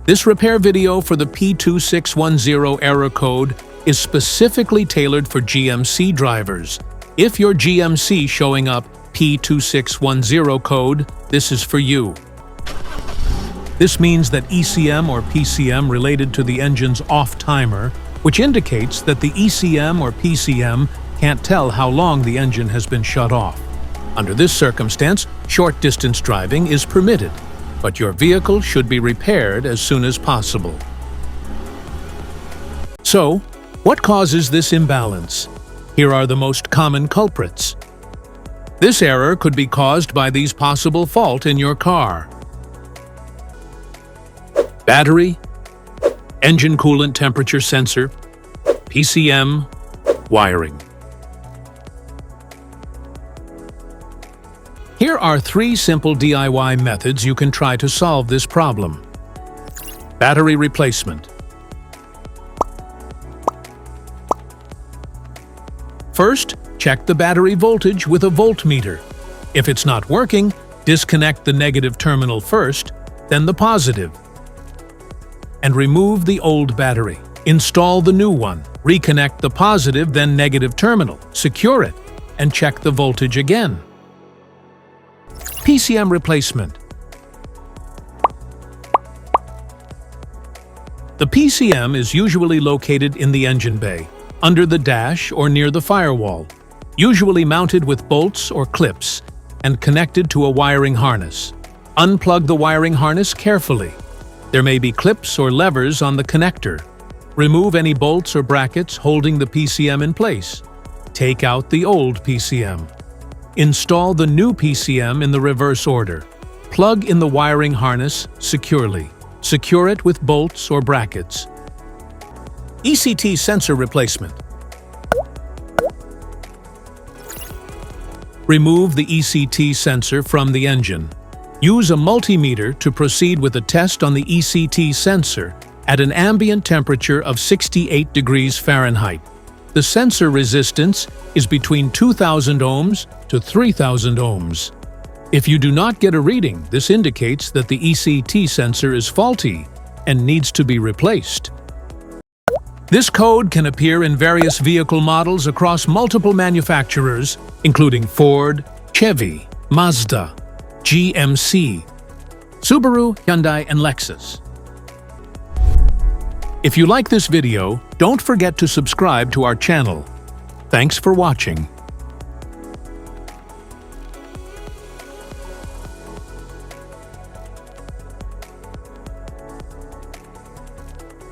This repair video for the P2610 error code is specifically tailored for GMC drivers. If your GMC showing up P2610 code, this is for you. This means that ECM or PCM related to the engine's off timer, which indicates that the ECM or PCM can't tell how long the engine has been shut off. Under this circumstance, short-distance driving is permitted, but your vehicle should be repaired as soon as possible. So, what causes this imbalance? Here are the most common culprits. This error could be caused by these possible faults in your car: battery, engine coolant temperature sensor, PCM, wiring. Here are 3 simple DIY methods you can try to solve this problem. Battery replacement. First, check the battery voltage with a voltmeter. If it's not working, disconnect the negative terminal first, then the positive, and remove the old battery. Install the new one. Reconnect the positive, then negative terminal. Secure it, and check the voltage again. PCM replacement. The PCM is usually located in the engine bay, under the dash or near the firewall, usually mounted with bolts or clips and connected to a wiring harness. Unplug the wiring harness carefully. There may be clips or levers on the connector. Remove any bolts or brackets holding the PCM in place. Take out the old PCM. Install the new PCM in the reverse order. Plug in the wiring harness securely. Secure it with bolts or brackets. ECT sensor replacement. Remove the ECT sensor from the engine. Use a multimeter to proceed with a test on the ECT sensor at an ambient temperature of 68 degrees Fahrenheit. The sensor resistance is between 2,000 ohms to 3,000 ohms. If you do not get a reading, this indicates that the ECT sensor is faulty and needs to be replaced. This code can appear in various vehicle models across multiple manufacturers, including Ford, Chevy, Mazda, GMC, Subaru, Hyundai, and Lexus. If you like this video, don't forget to subscribe to our channel. Thanks for watching.